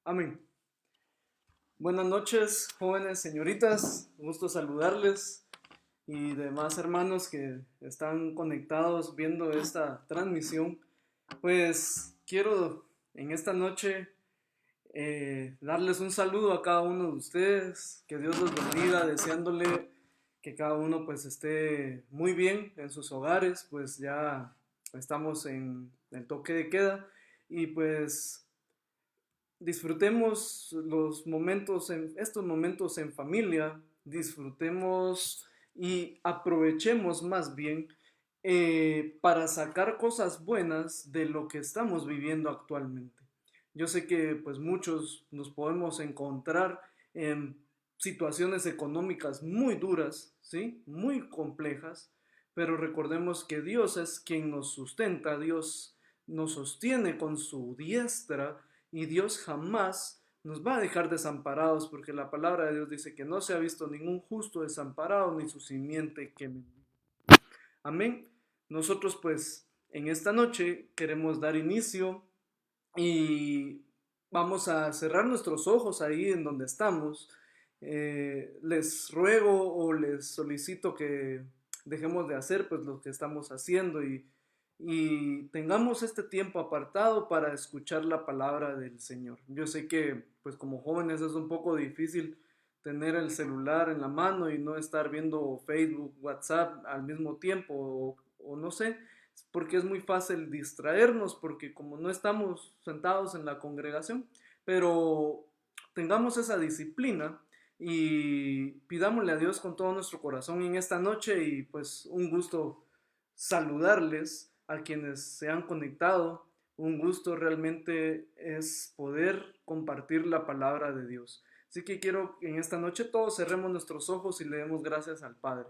Amén. Buenas noches, jóvenes señoritas, gusto saludarles y demás hermanos que están conectados viendo esta transmisión. Pues quiero en esta noche darles un saludo a cada uno de ustedes, que Dios los bendiga, deseándole que cada uno pues esté muy bien en sus hogares, pues ya estamos en el toque de queda y pues disfrutemos estos momentos en familia, disfrutemos y aprovechemos más bien para sacar cosas buenas de lo que estamos viviendo actualmente. Yo sé que pues muchos nos podemos encontrar en situaciones económicas muy duras, ¿sí? Muy complejas, pero recordemos que Dios es quien nos sustenta, Dios nos sostiene con su diestra y Dios jamás nos va a dejar desamparados porque la palabra de Dios dice que no se ha visto ningún justo desamparado ni su simiente que mendigue. Amén. Nosotros pues en esta noche queremos dar inicio y vamos a cerrar nuestros ojos ahí en donde estamos. Les ruego o les solicito que dejemos de hacer pues lo que estamos haciendo y tengamos este tiempo apartado para escuchar la palabra del Señor. Yo sé que pues como jóvenes es un poco difícil tener el celular en la mano y no estar viendo Facebook, WhatsApp al mismo tiempo o no sé, porque es muy fácil distraernos porque como no estamos sentados en la congregación, pero tengamos esa disciplina y pidámosle a Dios con todo nuestro corazón en esta noche y pues un gusto saludarles a quienes se han conectado. Un gusto realmente es poder compartir la palabra de Dios. Así que quiero que en esta noche todos cerremos nuestros ojos y le demos gracias al Padre.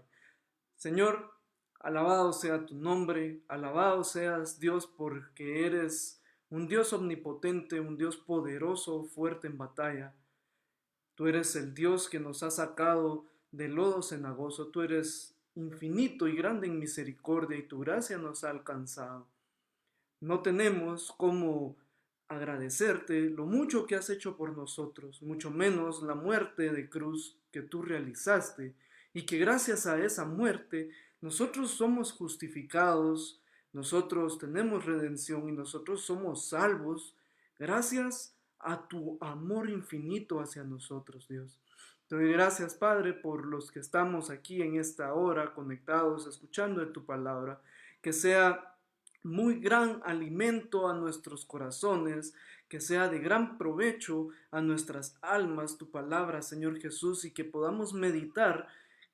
Señor, alabado sea tu nombre, alabado seas Dios porque eres un Dios omnipotente, un Dios poderoso, fuerte en batalla. Tú eres el Dios que nos ha sacado del lodo cenagoso, tú eres infinito y grande en misericordia y tu gracia nos ha alcanzado. No tenemos cómo agradecerte lo mucho que has hecho por nosotros, mucho menos la muerte de cruz que tú realizaste y que gracias a esa muerte nosotros somos justificados, nosotros tenemos redención y nosotros somos salvos gracias a tu amor infinito hacia nosotros, Dios. Te doy gracias, Padre, por los que estamos aquí en esta hora conectados, escuchando de tu palabra, que sea muy gran alimento a nuestros corazones, que sea de gran provecho a nuestras almas tu palabra, Señor Jesús, y que podamos meditar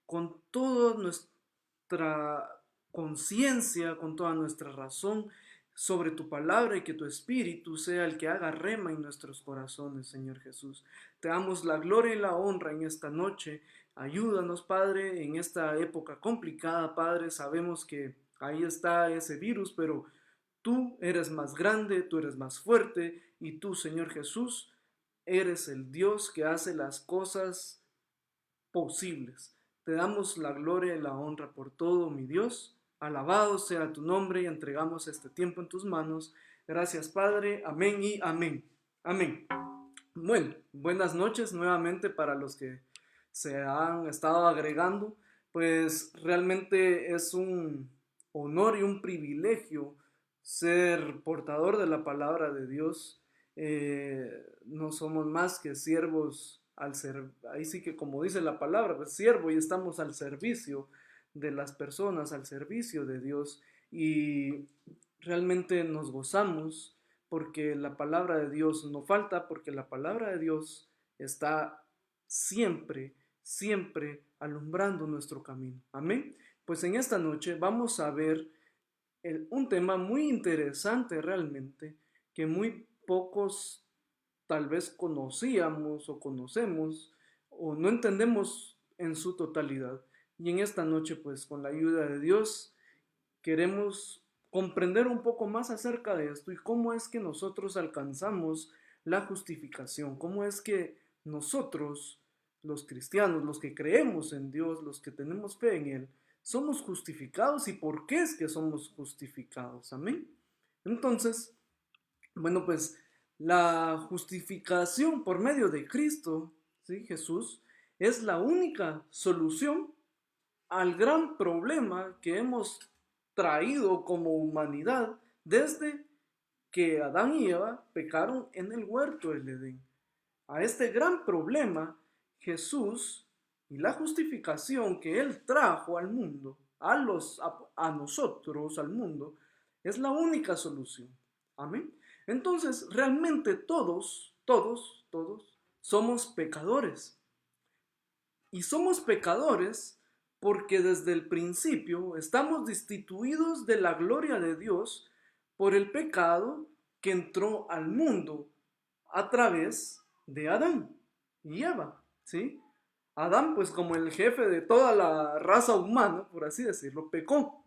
con toda nuestra conciencia, con toda nuestra razón sobre tu palabra y que tu espíritu sea el que haga rema en nuestros corazones, Señor Jesús. Te damos la gloria y la honra en esta noche. Ayúdanos, Padre, en esta época complicada, Padre. Sabemos que ahí está ese virus, pero tú eres más grande, tú eres más fuerte y tú, Señor Jesús, eres el Dios que hace las cosas posibles. Te damos la gloria y la honra por todo, mi Dios. Alabado sea tu nombre y entregamos este tiempo en tus manos. Gracias, Padre. Amén y amén. Amén. Bueno, buenas noches nuevamente para los que se han estado agregando. Pues realmente es un honor y un privilegio ser portador de la palabra de Dios. No somos más que siervos al ser, ahí sí que como dice la palabra, pues siervo y estamos al servicio de las personas, al servicio de Dios y realmente nos gozamos porque la palabra de Dios no falta, porque la palabra de Dios está siempre, siempre alumbrando nuestro camino. Amén. Pues en esta noche vamos a ver un tema muy interesante realmente, que muy pocos tal vez conocíamos o conocemos o no entendemos en su totalidad. Y en esta noche, pues con la ayuda de Dios, queremos comprender un poco más acerca de esto y cómo es que nosotros alcanzamos la justificación, cómo es que nosotros, los cristianos, los que creemos en Dios, los que tenemos fe en Él, somos justificados y por qué es que somos justificados. Amén. Entonces, bueno, pues La justificación por medio de Cristo, ¿sí? Jesús, es la única solución al gran problema que hemos traído como humanidad desde que Adán y Eva pecaron en el huerto del Edén. A este gran problema, Jesús y la justificación que Él trajo al mundo, a nosotros, al mundo, es la única solución. Amén. Entonces, realmente todos somos pecadores. Y somos pecadores porque desde el principio estamos destituidos de la gloria de Dios por el pecado que entró al mundo a través de Adán y Eva, ¿sí? Adán, pues como el jefe de toda la raza humana, por así decirlo, pecó.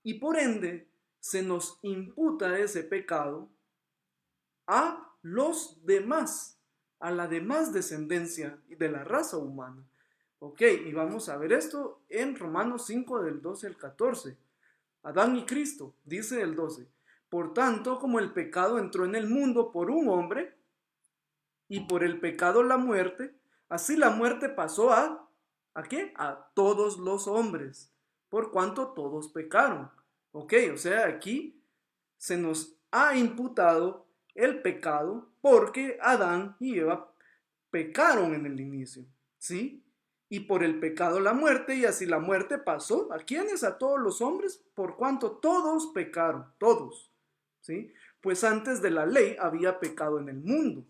Y por ende se nos imputa ese pecado a los demás, a la demás descendencia de la raza humana. Ok, y vamos a ver esto en Romanos 5 del 12 al 14. Adán y Cristo, dice el 12. Por tanto, como el pecado entró en el mundo por un hombre, y por el pecado la muerte, así la muerte pasó ¿a qué? A todos los hombres, por cuanto todos pecaron. Ok, o sea, aquí se nos ha imputado el pecado porque Adán y Eva pecaron en el inicio, ¿sí? Y por el pecado la muerte, y así la muerte pasó. ¿A quiénes? A todos los hombres, por cuanto todos pecaron, todos, ¿sí? Pues antes de la ley había pecado en el mundo,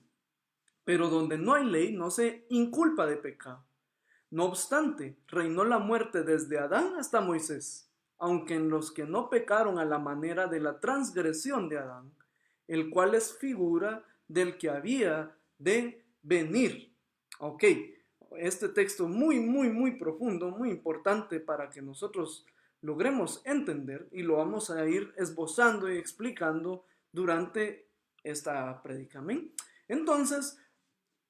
pero donde no hay ley no se inculpa de pecado. No obstante, reinó la muerte desde Adán hasta Moisés, aunque en los que no pecaron a la manera de la transgresión de Adán, el cual es figura del que había de venir. Ok, este texto muy profundo, muy importante para que nosotros logremos entender, y lo vamos a ir esbozando y explicando durante esta prédica. Amén. Entonces,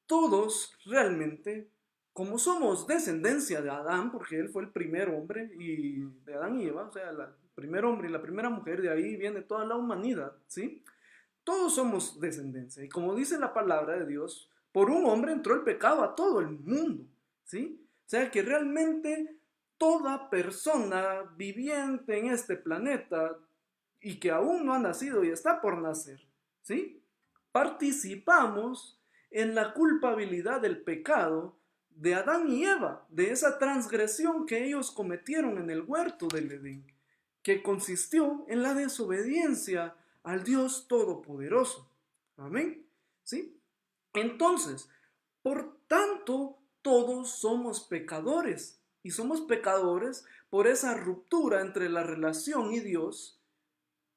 todos realmente, como somos descendencia de Adán, porque él fue el primer hombre, y de Adán y Eva, o sea, el primer hombre y la primera mujer, de ahí viene toda la humanidad, ¿sí? Todos somos descendencia. Y como dice la palabra de Dios, por un hombre entró el pecado a todo el mundo, ¿sí? O sea que realmente toda persona viviente en este planeta y que aún no ha nacido y está por nacer, ¿sí? Participamos en la culpabilidad del pecado de Adán y Eva, de esa transgresión que ellos cometieron en el huerto del Edén, que consistió en la desobediencia al Dios Todopoderoso. Amén. ¿Sí? Entonces, por tanto, todos somos pecadores, y somos pecadores por esa ruptura entre la relación y Dios,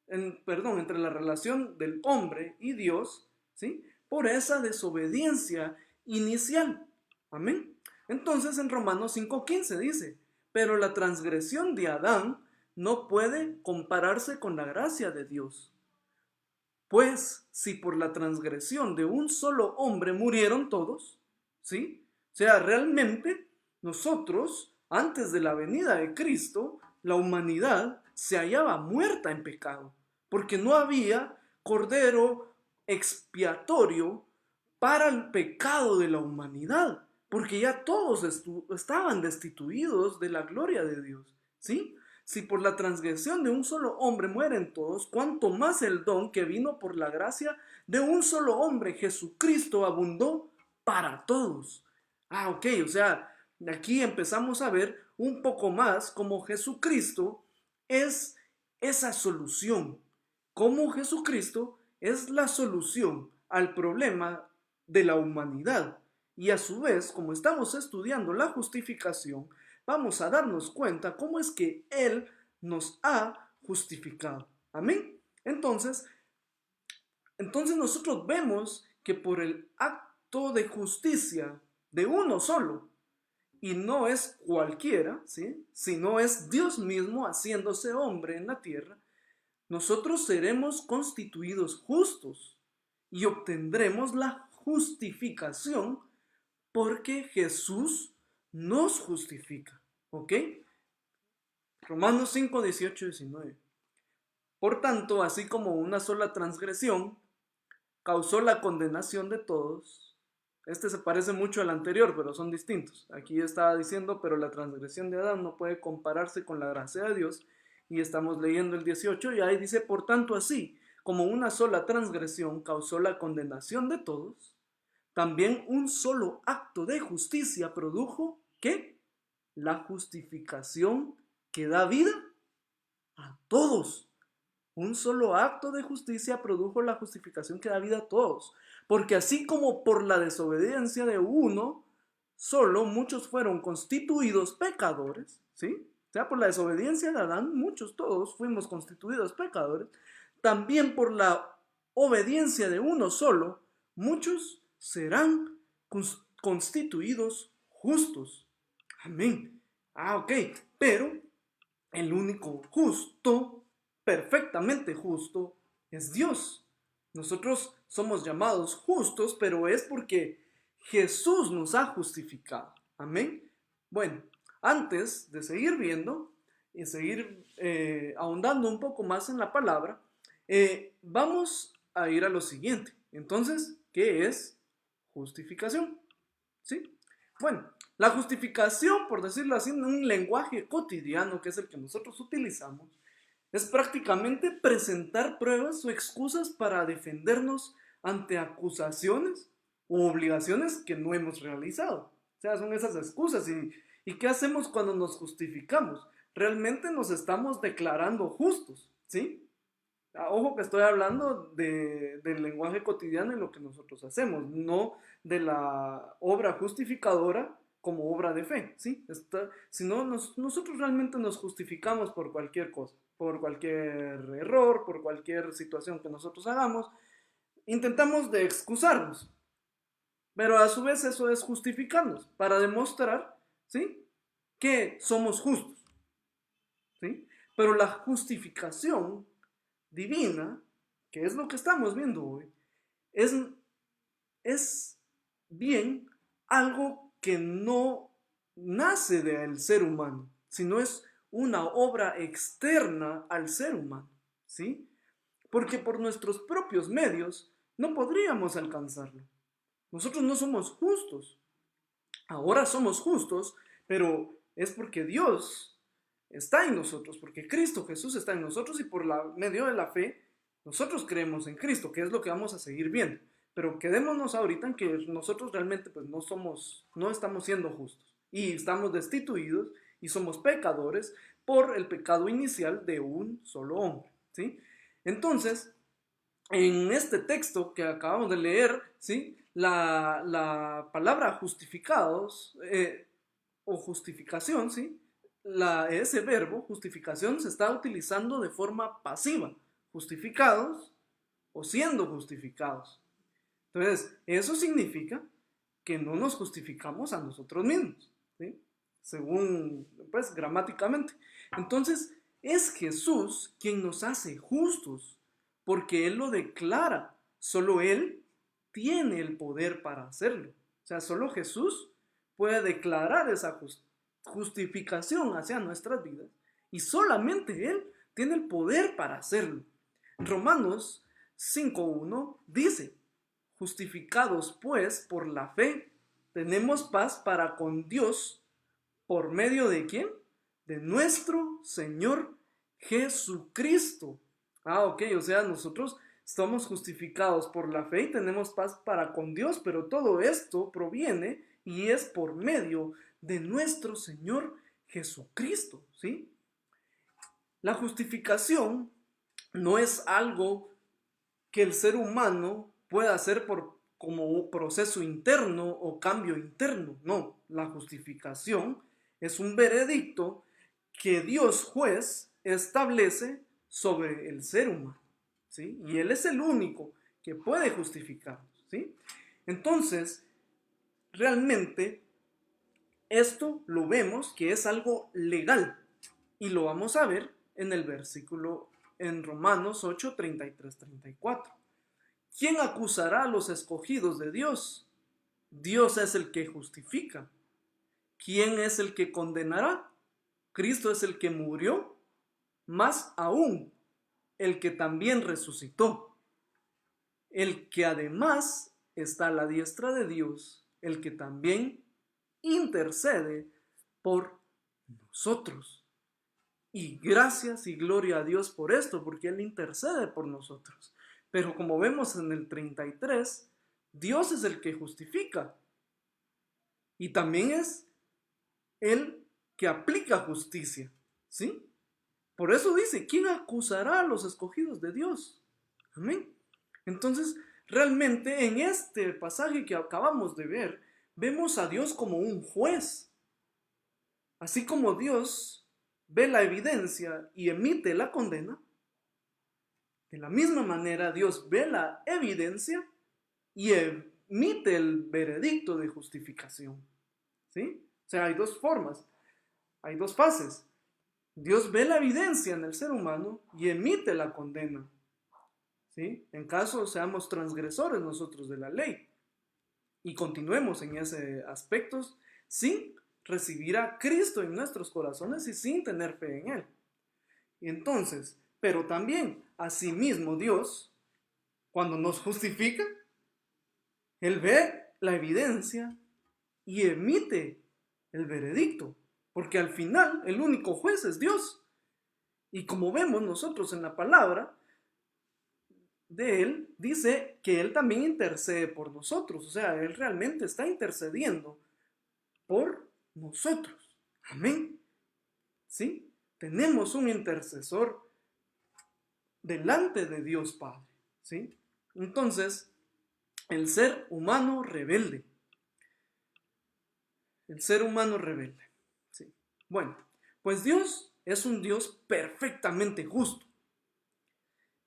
entre la relación del hombre y Dios, ¿sí? Por esa desobediencia inicial. Amén. Entonces en Romanos 5:15 dice, pero la transgresión de Adán no puede compararse con la gracia de Dios. Pues si por la transgresión de un solo hombre murieron todos, ¿sí? O sea, realmente nosotros, antes de la venida de Cristo, la humanidad se hallaba muerta en pecado, porque no había cordero expiatorio para el pecado de la humanidad, porque ya todos estaban destituidos de la gloria de Dios, ¿sí? Si por la transgresión de un solo hombre mueren todos, cuánto más el don que vino por la gracia de un solo hombre, Jesucristo, abundó para todos. Ok, o sea, aquí empezamos a ver un poco más cómo Jesucristo es esa solución, cómo Jesucristo es la solución al problema de la humanidad. Y a su vez, como estamos estudiando la justificación, vamos a darnos cuenta cómo es que Él nos ha justificado. Amén. Entonces nosotros vemos que por el acto de justicia de uno solo, y no es cualquiera, ¿sí? Sino es Dios mismo haciéndose hombre en la tierra, nosotros seremos constituidos justos y obtendremos la justificación porque Jesús nos justifica. ¿Ok? Romanos 5, 18 y 19. Por tanto, así como una sola transgresión causó la condenación de todos. Este se parece mucho al anterior, pero son distintos. Aquí estaba diciendo, pero la transgresión de Adán no puede compararse con la gracia de Dios. Y estamos leyendo el 18 y ahí dice, por tanto así, como una sola transgresión causó la condenación de todos, también un solo acto de justicia produjo, ¿qué? La justificación que da vida a todos. Un solo acto de justicia produjo la justificación que da vida a todos. Porque así como por la desobediencia de uno, solo muchos fueron constituidos pecadores, ¿sí? O sea, por la desobediencia de Adán, muchos, todos fuimos constituidos pecadores. También por la obediencia de uno solo, muchos serán constituidos justos. Amén. Ok, pero el único justo, perfectamente justo, es Dios. Nosotros somos llamados justos, pero es porque Jesús nos ha justificado. Amén. Bueno, antes de seguir viendo y seguir ahondando un poco más en la palabra, vamos a ir a lo siguiente. Entonces, ¿qué es justificación? ¿Sí? Bueno, la justificación, por decirlo así, en un lenguaje cotidiano, que es el que nosotros utilizamos, es prácticamente presentar pruebas o excusas para defendernos ante acusaciones u obligaciones que no hemos realizado. O sea, son esas excusas. ¿Y qué hacemos cuando nos justificamos? Realmente nos estamos declarando justos, ¿sí? Ojo que estoy hablando del lenguaje cotidiano y lo que nosotros hacemos, no de la obra justificadora como obra de fe, ¿sí? Sino nosotros realmente nos justificamos por cualquier cosa, por cualquier error, por cualquier situación que nosotros hagamos, intentamos de excusarnos, pero a su vez eso es justificarnos para demostrar, ¿sí? Que somos justos, ¿sí? Pero la justificación divina, que es lo que estamos viendo hoy, es bien algo que no nace del ser humano, sino es una obra externa al ser humano, ¿sí? Porque por nuestros propios medios no podríamos alcanzarlo. Nosotros no somos justos. Ahora somos justos, pero es porque Dios está en nosotros, porque Cristo Jesús está en nosotros y por medio de la fe nosotros creemos en Cristo, que es lo que vamos a seguir viendo. Pero quedémonos ahorita en que nosotros realmente pues no estamos siendo justos y estamos destituidos y somos pecadores por el pecado inicial de un solo hombre, ¿sí? Entonces, en este texto que acabamos de leer, ¿sí? La palabra justificados o justificación, ¿sí? Ese verbo, justificación, se está utilizando de forma pasiva. Justificados o siendo justificados. Entonces, eso significa que no nos justificamos a nosotros mismos, ¿sí? Según, pues, gramáticamente. Entonces, es Jesús quien nos hace justos, porque Él lo declara. Solo Él tiene el poder para hacerlo. O sea, solo Jesús puede declarar esa justificación hacia nuestras vidas y solamente Él tiene el poder para hacerlo. Romanos 5:1 dice, justificados pues por la fe, tenemos paz para con Dios, ¿por medio de quién? De nuestro Señor Jesucristo. Ok, o sea, nosotros estamos justificados por la fe y tenemos paz para con Dios, pero todo esto proviene y es por medio de nuestro Señor Jesucristo, ¿sí? La justificación no es algo que el ser humano pueda hacer como un proceso interno o cambio interno. No, la justificación es un veredicto que Dios juez establece sobre el ser humano, ¿sí? Y Él es el único que puede justificarnos, ¿sí? Entonces, realmente, esto lo vemos que es algo legal y lo vamos a ver en el versículo en Romanos 8, 33, 34. ¿Quién acusará a los escogidos de Dios? Dios es el que justifica. ¿Quién es el que condenará? Cristo es el que murió, más aún el que también resucitó. el que además está a la diestra de Dios, el que también intercede por nosotros. Y gracias y gloria a Dios por esto, porque Él intercede por nosotros. Pero como vemos en el 33, Dios es el que justifica. Y también es el que aplica justicia. ¿Sí? Por eso dice, ¿quién acusará a los escogidos de Dios? Amén. Entonces, realmente en este pasaje que acabamos de ver, vemos a Dios como un juez. Así como Dios ve la evidencia y emite la condena, de la misma manera Dios ve la evidencia y emite el veredicto de justificación. ¿Sí? O sea, hay dos formas, hay dos fases. Dios ve la evidencia en el ser humano y emite la condena. ¿Sí? En caso seamos transgresores nosotros de la ley y continuemos en ese aspecto sin recibir a Cristo en nuestros corazones y sin tener fe en Él. Y entonces, pero también, asimismo Dios, cuando nos justifica, Él ve la evidencia y emite el veredicto, porque al final el único juez es Dios. Y como vemos nosotros en la palabra de Él, dice que Él también intercede por nosotros, o sea, Él realmente está intercediendo por nosotros. Amén. ¿Sí? Tenemos un intercesor delante de Dios Padre. ¿Sí? Entonces, el ser humano rebelde. El ser humano rebelde. ¿Sí? Bueno, pues Dios es un Dios perfectamente justo.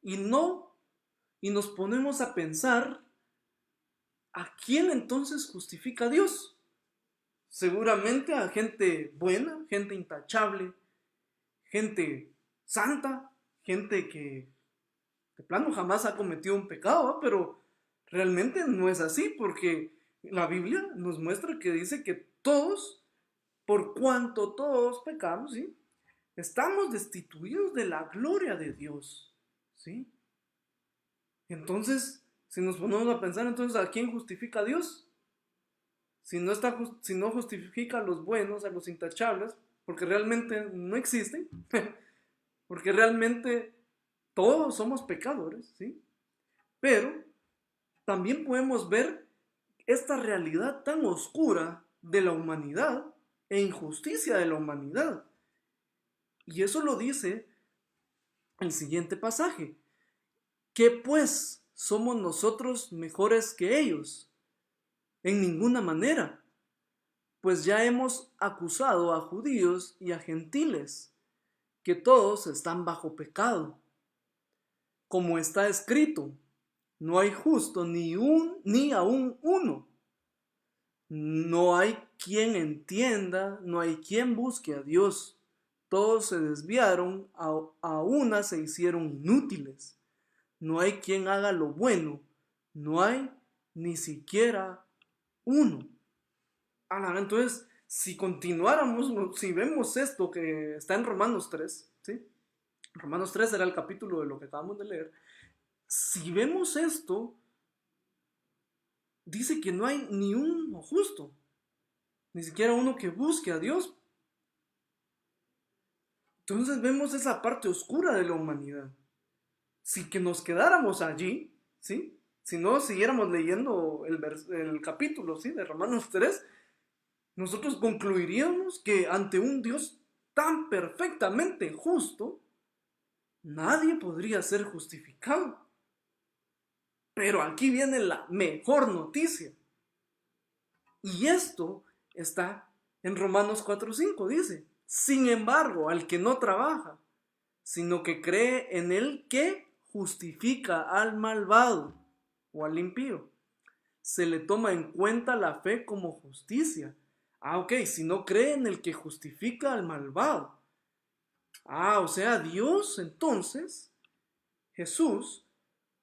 Y nos ponemos a pensar, ¿a quién entonces justifica Dios? Seguramente a gente buena, gente intachable, gente santa, gente que de plano jamás ha cometido un pecado, ¿eh? Pero realmente no es así, porque la Biblia nos muestra que dice que todos, por cuanto todos pecamos, ¿sí? Estamos destituidos de la gloria de Dios, ¿sí? Entonces, si nos ponemos a pensar, entonces, ¿a quién justifica a Dios? Si no justifica a los buenos, a los intachables, porque realmente no existen, porque realmente todos somos pecadores, ¿sí? Pero también podemos ver esta realidad tan oscura de la humanidad e injusticia de la humanidad. Y eso lo dice el siguiente pasaje. ¿Qué pues somos nosotros mejores que ellos? En ninguna manera, pues ya hemos acusado a judíos y a gentiles, que todos están bajo pecado. Como está escrito, no hay justo ni aún uno. No hay quien entienda, no hay quien busque a Dios. Todos se desviaron, a una se hicieron inútiles. No hay quien haga lo bueno, no hay ni siquiera uno. Entonces, si continuáramos, si vemos esto que está en Romanos 3, ¿sí? Romanos 3 era el capítulo de lo que acabamos de leer. Si vemos esto, dice que no hay ni uno justo, ni siquiera uno que busque a Dios. Entonces vemos esa parte oscura de la humanidad. Si que nos quedáramos allí, ¿sí? Si no siguiéramos leyendo el capítulo, ¿sí? De Romanos 3, nosotros concluiríamos que ante un Dios tan perfectamente justo, nadie podría ser justificado. Pero aquí viene la mejor noticia. Y esto está en Romanos 4:5, dice: sin embargo, al que no trabaja, sino que cree en el que justifica al malvado o al impío, se le toma en cuenta la fe como justicia. Ok, si no cree en el que justifica al malvado. O sea, Dios entonces, Jesús,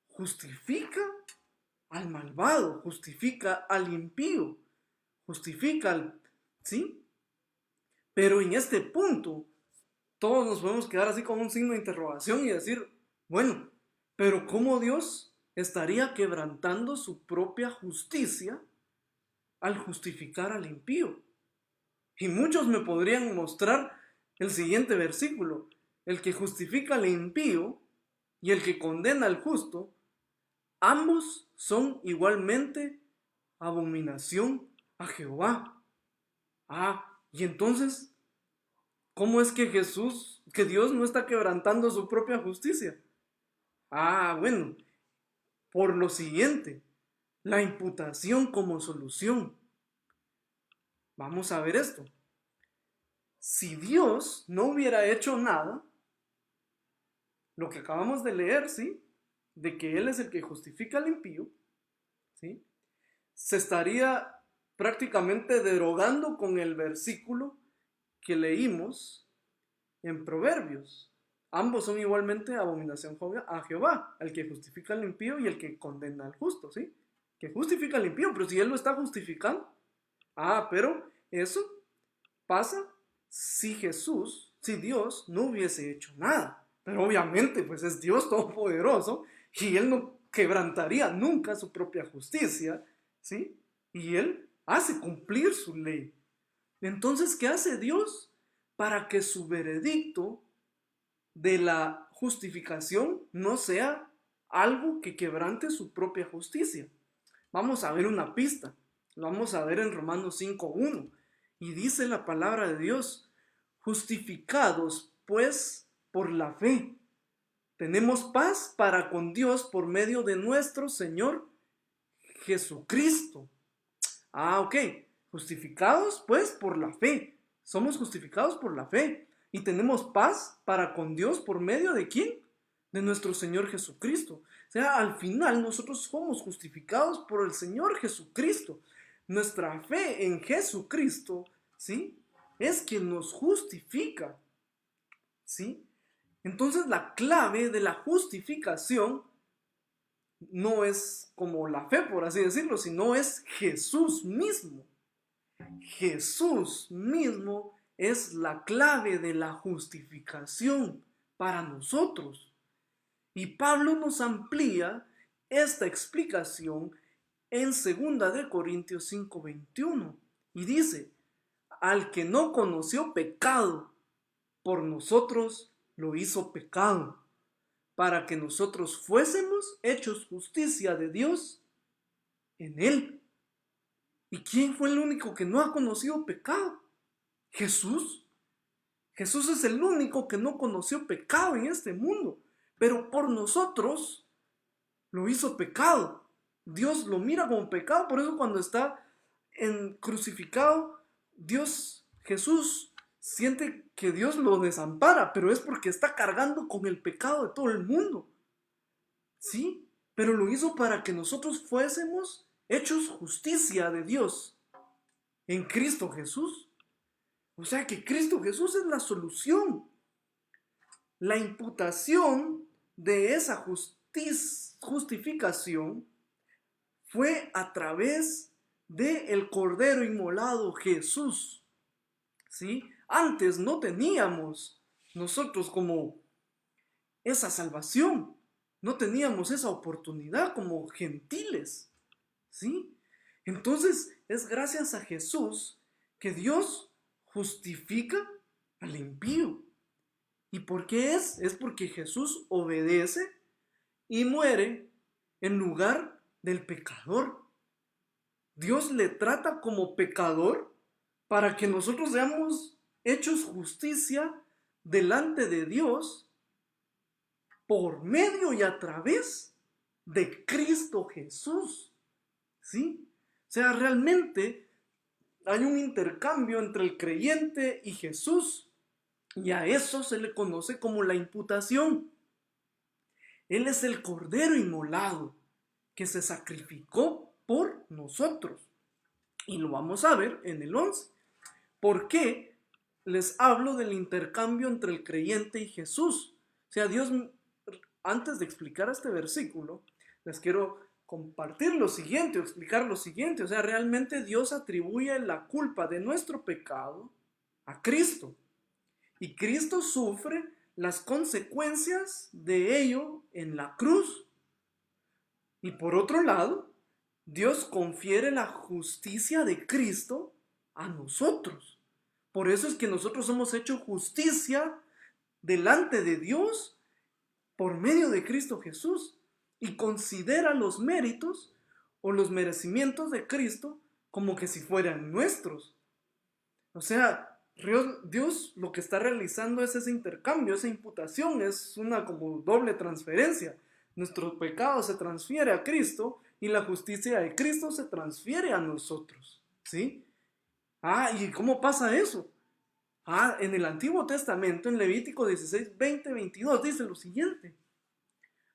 justifica al malvado, justifica al impío, justifica al... ¿Sí? Pero en este punto, todos nos podemos quedar así con un signo de interrogación y decir, bueno, pero ¿cómo Dios estaría quebrantando su propia justicia al justificar al impío. Y muchos me podrían mostrar el siguiente versículo: el que justifica al impío y el que condena al justo, ambos son igualmente abominación a Jehová. Y entonces, ¿cómo es que Dios no está quebrantando su propia justicia? Bueno, por lo siguiente, la imputación como solución. Vamos a ver esto. Si Dios no hubiera hecho nada, lo que acabamos de leer, ¿sí? De que Él es el que justifica al impío, ¿sí? Se estaría prácticamente derogando con el versículo que leímos en Proverbios. Ambos son igualmente abominación a Jehová, el que justifica al impío y el que condena al justo, ¿sí? Que justifica al impío, pero si Él lo está justificando. Pero eso pasa si Dios no hubiese hecho nada. Pero obviamente, pues es Dios todopoderoso y Él no quebrantaría nunca su propia justicia, ¿sí? Y Él hace cumplir su ley. Entonces, ¿qué hace Dios para que su veredicto de la justificación no sea algo que quebrante su propia justicia? Vamos a ver una pista. Lo vamos a ver en Romanos 5:1. Y dice la palabra de Dios: justificados pues por la fe, tenemos paz para con Dios por medio de nuestro Señor Jesucristo. Ok. Justificados pues por la fe. Somos justificados por la fe. Y tenemos paz para con Dios por medio de ¿quién? De nuestro Señor Jesucristo. O sea, al final nosotros somos justificados por el Señor Jesucristo. Nuestra fe en Jesucristo, ¿sí? Es quien nos justifica, ¿sí? Entonces la clave de la justificación no es como la fe, por así decirlo, sino es Jesús mismo. Jesús mismo es la clave de la justificación para nosotros. Y Pablo nos amplía esta explicación en 2 Corintios 5:21 y dice: al que no conoció pecado, por nosotros lo hizo pecado, para que nosotros fuésemos hechos justicia de Dios en él. ¿Y quién fue el único que no ha conocido pecado? Jesús. Jesús es el único que no conoció pecado en este mundo, pero por nosotros lo hizo pecado. Dios lo mira como pecado, por eso cuando está crucificado, Jesús siente que Dios lo desampara, pero es porque está cargando con el pecado de todo el mundo. ¿Sí? Pero lo hizo para que nosotros fuésemos hechos justicia de Dios en Cristo Jesús. O sea que Cristo Jesús es la solución. La imputación de esa justificación fue a través del Cordero inmolado Jesús. ¿Sí? Antes no teníamos nosotros como esa salvación, no teníamos esa oportunidad como gentiles. ¿Sí? Entonces es gracias a Jesús que Dios justifica al impío. ¿Y por qué es? Es porque Jesús obedece y muere en lugar del pecador. Dios le trata como pecador para que nosotros seamos hechos justicia delante de Dios por medio y a través de Cristo Jesús. ¿Sí? O sea, realmente hay un intercambio entre el creyente y Jesús. Y a eso se le conoce como la imputación. Él es el Cordero inmolado que se sacrificó por nosotros. Y lo vamos a ver en el 11. ¿Por qué les hablo del intercambio entre el creyente y Jesús? O sea, Dios, antes de explicar este versículo, les quiero compartir lo siguiente o explicar lo siguiente. O sea, realmente Dios atribuye la culpa de nuestro pecado a Cristo. Y Cristo sufre las consecuencias de ello en la cruz. Y por otro lado, Dios confiere la justicia de Cristo a nosotros. Por eso es que nosotros hemos hecho justicia delante de Dios por medio de Cristo Jesús, y considera los méritos o los merecimientos de Cristo como que si fueran nuestros. O sea, Dios lo que está realizando es ese intercambio, esa imputación, es una como doble transferencia. Nuestro pecado se transfiere a Cristo y la justicia de Cristo se transfiere a nosotros, ¿sí? ¿Y cómo pasa eso? En el Antiguo Testamento, en Levítico 16, 20, 22, dice lo siguiente: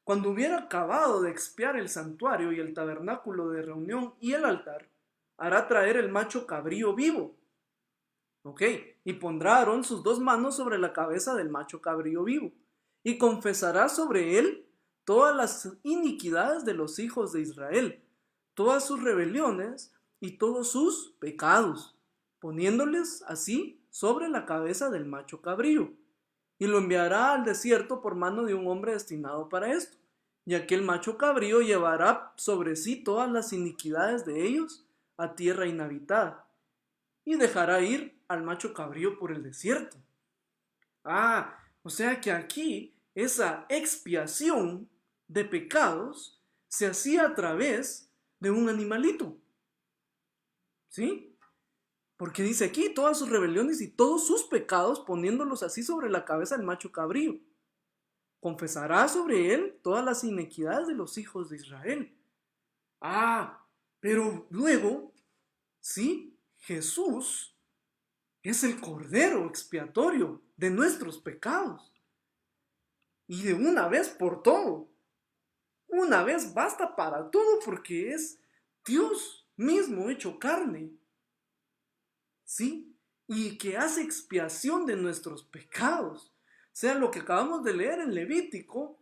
cuando hubiera acabado de expiar el santuario y el tabernáculo de reunión y el altar, hará traer el macho cabrío vivo. ¿Ok? Y pondrá Aarón sus 2 manos sobre la cabeza del macho cabrío vivo, y confesará sobre él todas las iniquidades de los hijos de Israel, todas sus rebeliones y todos sus pecados, poniéndoles así sobre la cabeza del macho cabrío, y lo enviará al desierto por mano de un hombre destinado para esto. Y aquel macho cabrío llevará sobre sí todas las iniquidades de ellos a tierra inhabitada, y dejará ir al macho cabrío por el desierto. O sea que aquí esa expiación de pecados se hacía a través de un animalito. ¿Sí? Porque dice aquí todas sus rebeliones y todos sus pecados, poniéndolos así sobre la cabeza del macho cabrío. Confesará sobre él todas las iniquidades de los hijos de Israel. Pero luego, ¿sí? Jesús es el cordero expiatorio de nuestros pecados. Y de una vez por todo. Una vez basta para todo, porque es Dios mismo hecho carne. ¿Sí? Y que hace expiación de nuestros pecados. O sea, lo que acabamos de leer en Levítico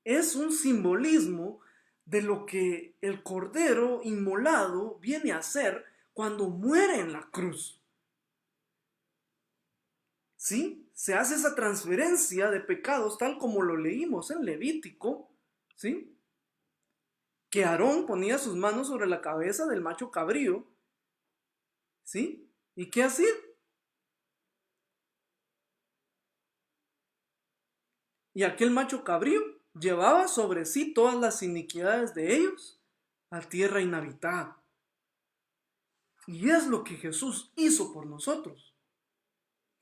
es un simbolismo de lo que el cordero inmolado viene a hacer cuando muere en la cruz. ¿Sí? Se hace esa transferencia de pecados tal como lo leímos en Levítico, ¿sí? Que Aarón ponía sus manos sobre la cabeza del macho cabrío, ¿sí? ¿Y qué hacía? Y aquel macho cabrío llevaba sobre sí todas las iniquidades de ellos a tierra inhabitada. Y es lo que Jesús hizo por nosotros.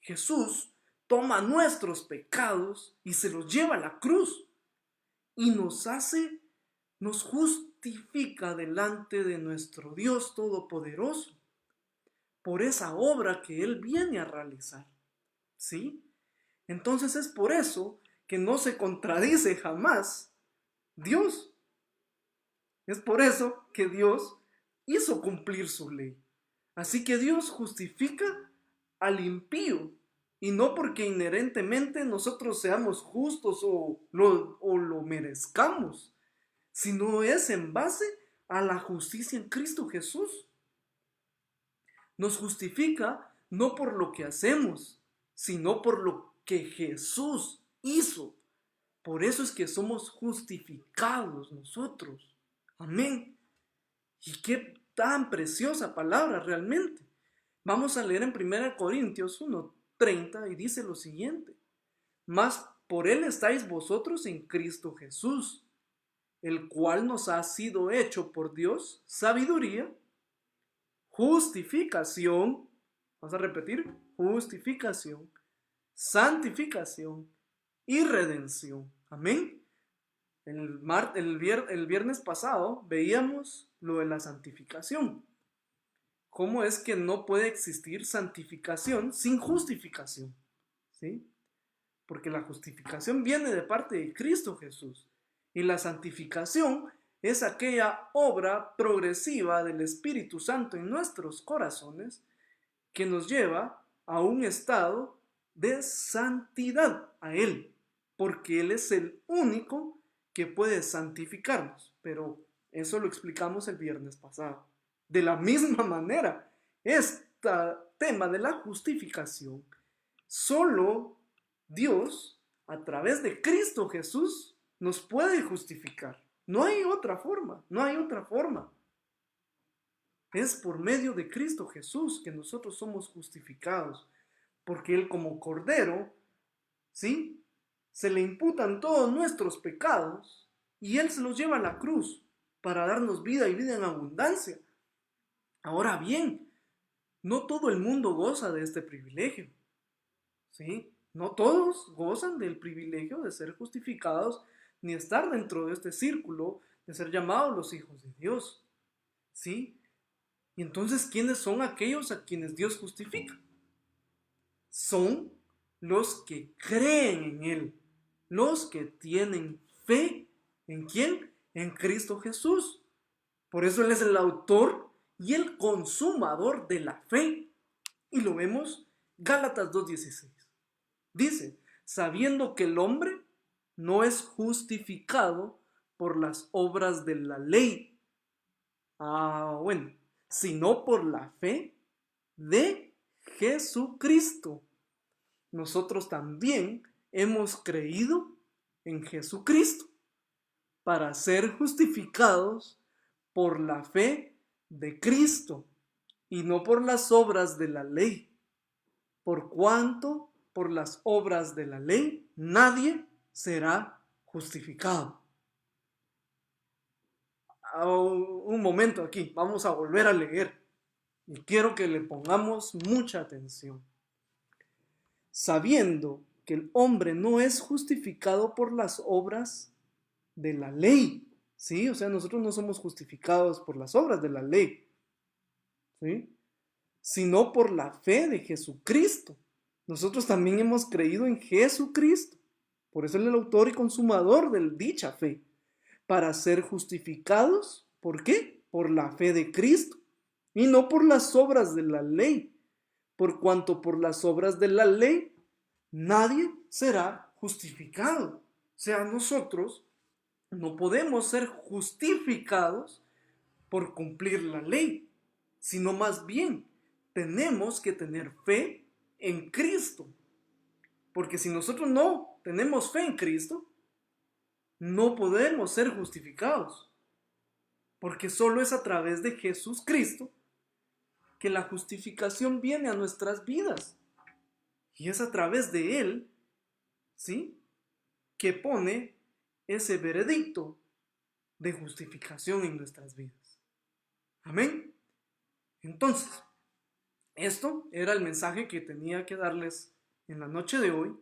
Jesús toma nuestros pecados y se los lleva a la cruz y nos justifica delante de nuestro Dios Todopoderoso por esa obra que Él viene a realizar. ¿Sí? Entonces es por eso que no se contradice jamás Dios. Es por eso que Dios hizo cumplir su ley. Así que Dios justifica al impío, y no porque inherentemente nosotros seamos justos o lo merezcamos, sino es en base a la justicia en Cristo Jesús. Nos justifica no por lo que hacemos, sino por lo que Jesús hizo. Por eso es que somos justificados nosotros. Amén. Y qué tan preciosa palabra realmente. Vamos a leer en 1 Corintios 1:30 y dice lo siguiente: mas por él estáis vosotros en Cristo Jesús, el cual nos ha sido hecho por Dios sabiduría, justificación, vamos a repetir, justificación, santificación y redención. Amén. El viernes pasado veíamos lo de la santificación. ¿Cómo es que no puede existir santificación sin justificación? ¿Sí? Porque la justificación viene de parte de Cristo Jesús. Y la santificación es aquella obra progresiva del Espíritu Santo en nuestros corazones que nos lleva a un estado de santidad a Él. Porque Él es el único que puede santificarnos. Pero eso lo explicamos el viernes pasado. De la misma manera, este tema de la justificación, solo Dios, a través de Cristo Jesús, nos puede justificar. No hay otra forma, no hay otra forma. Es por medio de Cristo Jesús que nosotros somos justificados, porque Él como Cordero, ¿sí? Se le imputan todos nuestros pecados y Él se los lleva a la cruz para darnos vida y vida en abundancia. Ahora bien, no todo el mundo goza de este privilegio, ¿sí? No todos gozan del privilegio de ser justificados ni estar dentro de este círculo de ser llamados los hijos de Dios, ¿sí? Y entonces, ¿quiénes son aquellos a quienes Dios justifica? Son los que creen en Él, los que tienen fe. ¿En quién? En Cristo Jesús. Por eso Él es el autor y el consumador de la fe. Y lo vemos Gálatas 2:16. Dice, sabiendo que el hombre no es justificado por las obras de la ley. Bueno, sino por la fe de Jesucristo. Nosotros también hemos creído en Jesucristo para ser justificados por la fe de Cristo y no por las obras de la ley. Por cuanto por las obras de la ley nadie será justificado. Un momento aquí, vamos a volver a leer y quiero que le pongamos mucha atención. Sabiendo que el hombre no es justificado por las obras de la ley, ¿sí? O sea, nosotros no somos justificados por las obras de la ley, ¿sí? Sino por la fe de Jesucristo. Nosotros también hemos creído en Jesucristo. Por eso Él es el autor y consumador de dicha fe. Para ser justificados, ¿por qué? Por la fe de Cristo y no por las obras de la ley. Por cuanto por las obras de la ley nadie será justificado. O sea, nosotros no podemos ser justificados por cumplir la ley, sino más bien tenemos que tener fe en Cristo. Porque si nosotros no tenemos fe en Cristo, no podemos ser justificados. Porque solo es a través de Jesús Cristo que la justificación viene a nuestras vidas. Y es a través de Él, ¿sí?, que pone ese veredicto de justificación en nuestras vidas. Amén. Entonces, esto era el mensaje que tenía que darles en la noche de hoy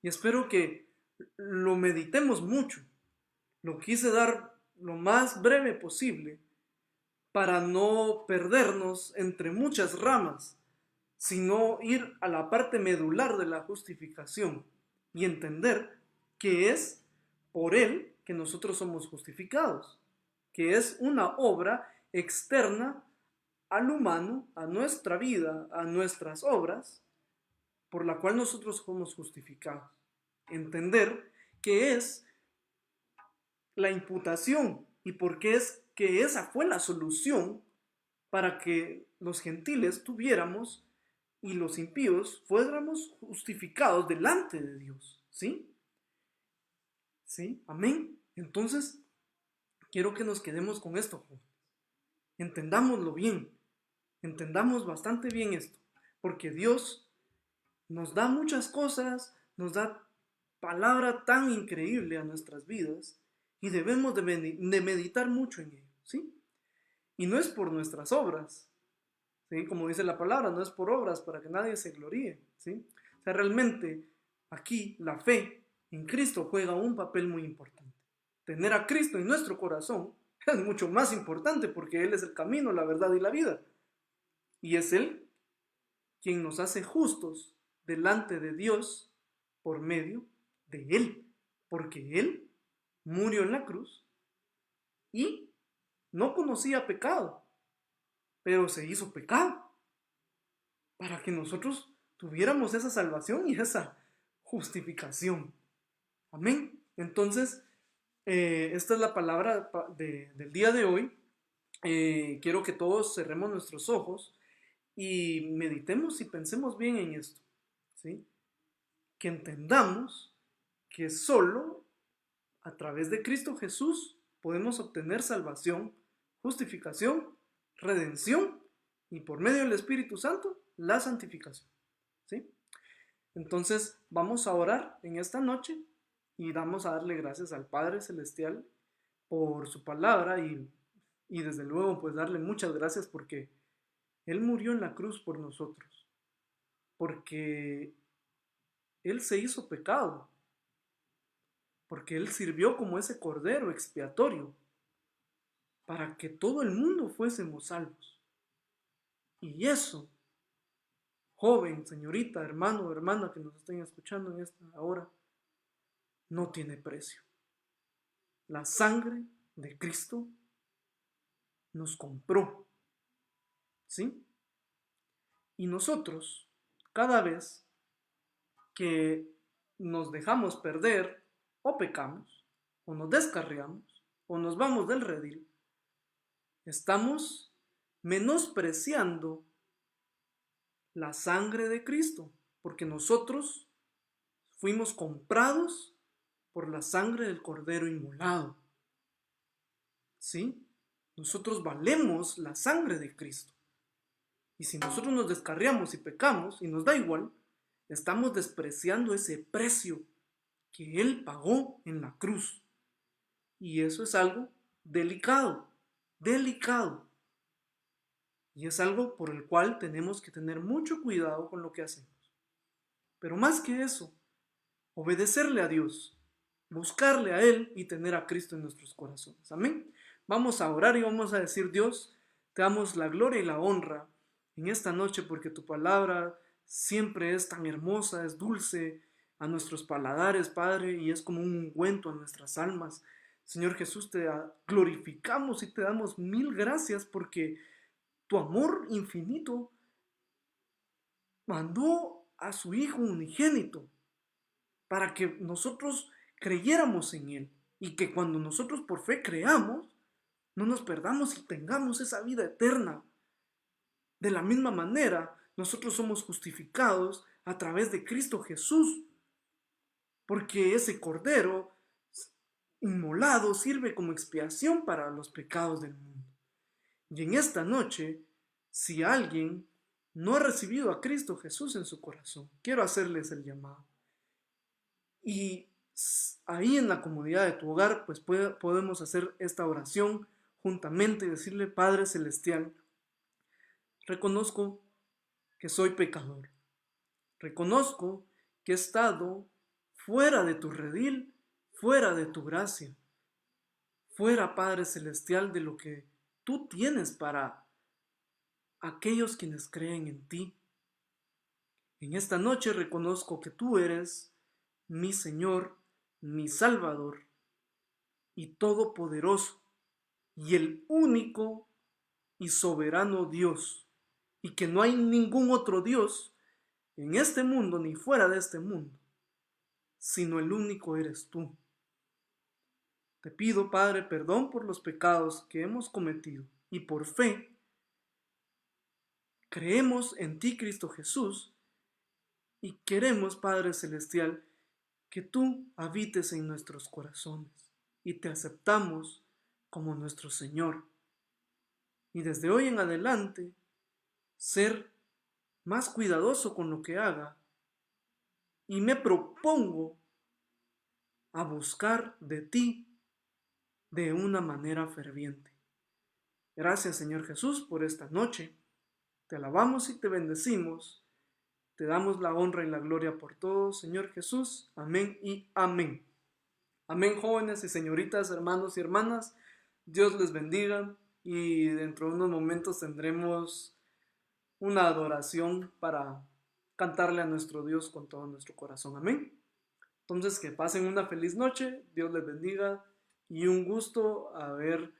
y espero que lo meditemos mucho. Lo quise dar lo más breve posible para no perdernos entre muchas ramas, sino ir a la parte medular de la justificación y entender que es por Él que nosotros somos justificados, que es una obra externa al humano, a nuestra vida, a nuestras obras, por la cual nosotros somos justificados. Entender que es la imputación y por qué es que esa fue la solución para que los gentiles tuviéramos y los impíos fuéramos justificados delante de Dios, ¿sí? ¿Sí? Amén. Entonces, quiero que nos quedemos con esto, jóvenes. Entendámoslo bien, entendamos bastante bien esto, porque Dios nos da muchas cosas, nos da palabra tan increíble a nuestras vidas y debemos de meditar mucho en ello, ¿sí? Y no es por nuestras obras, ¿sí? Como dice la palabra, no es por obras para que nadie se gloríe, ¿sí? O sea, realmente aquí la fe en Cristo juega un papel muy importante. Tener a Cristo en nuestro corazón es mucho más importante porque Él es el camino, la verdad y la vida. Y es Él quien nos hace justos delante de Dios por medio de Él. Porque Él murió en la cruz y no conocía pecado, pero se hizo pecado para que nosotros tuviéramos esa salvación y esa justificación. Amén. Entonces, esta es la palabra del día de hoy. Quiero que todos cerremos nuestros ojos y meditemos y pensemos bien en esto, ¿sí? Que entendamos que solo a través de Cristo Jesús podemos obtener salvación, justificación, redención y por medio del Espíritu Santo, la santificación. ¿Sí? Entonces vamos a orar en esta noche y vamos a darle gracias al Padre Celestial por su palabra y desde luego pues darle muchas gracias porque Él murió en la cruz por nosotros, porque Él se hizo pecado, porque Él sirvió como ese cordero expiatorio para que todo el mundo fuésemos salvos. Y eso, joven, señorita, hermano o hermana que nos estén escuchando en esta hora, no tiene precio. La sangre de Cristo nos compró, ¿sí? Y nosotros, cada vez que nos dejamos perder o pecamos, o nos descarriamos, o nos vamos del redil, estamos menospreciando la sangre de Cristo, porque nosotros fuimos comprados por la sangre del Cordero inmolado. ¿Sí? Nosotros valemos la sangre de Cristo. Y si nosotros nos descarriamos y pecamos, y nos da igual, estamos despreciando ese precio que Él pagó en la cruz. Y eso es algo delicado, delicado. Y es algo por el cual tenemos que tener mucho cuidado con lo que hacemos. Pero más que eso, obedecerle a Dios, buscarle a Él y tener a Cristo en nuestros corazones. Amén. Vamos a orar y vamos a decir: Dios, te damos la gloria y la honra en esta noche porque tu palabra siempre es tan hermosa, es dulce a nuestros paladares, Padre, y es como un ungüento a nuestras almas. Señor Jesús, te glorificamos y te damos mil gracias porque tu amor infinito mandó a su Hijo unigénito para que nosotros creyéramos en Él y que cuando nosotros por fe creamos, no nos perdamos y tengamos esa vida eterna. De la misma manera, nosotros somos justificados a través de Cristo Jesús, porque ese Cordero inmolado sirve como expiación para los pecados del mundo. Y en esta noche, si alguien no ha recibido a Cristo Jesús en su corazón, quiero hacerles el llamado. Y ahí en la comodidad de tu hogar, pues podemos hacer esta oración juntamente y decirle: Padre Celestial, reconozco que soy pecador. Reconozco que he estado fuera de tu redil, fuera de tu gracia, fuera, Padre Celestial, de lo que tú tienes para aquellos quienes creen en ti. En esta noche reconozco que tú eres mi Señor, mi Salvador y todopoderoso, y el único y soberano Dios, y que no hay ningún otro Dios en este mundo ni fuera de este mundo, sino el único eres tú. Te pido, Padre, perdón por los pecados que hemos cometido y por fe creemos en ti, Cristo Jesús, y queremos, Padre Celestial, que tú habites en nuestros corazones y te aceptamos como nuestro Señor. Y desde hoy en adelante, ser más cuidadoso con lo que haga y me propongo a buscar de ti de una manera ferviente. Gracias, Señor Jesús, por esta noche. Te alabamos y te bendecimos. Te damos la honra y la gloria por todo, Señor Jesús. Amén y amén. Amén, jóvenes y señoritas, hermanos y hermanas. Dios les bendiga y dentro de unos momentos tendremos una adoración para cantarle a nuestro Dios con todo nuestro corazón. Amén. Entonces, que pasen una feliz noche. Dios les bendiga y un gusto haber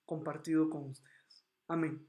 compartido con ustedes. Amén.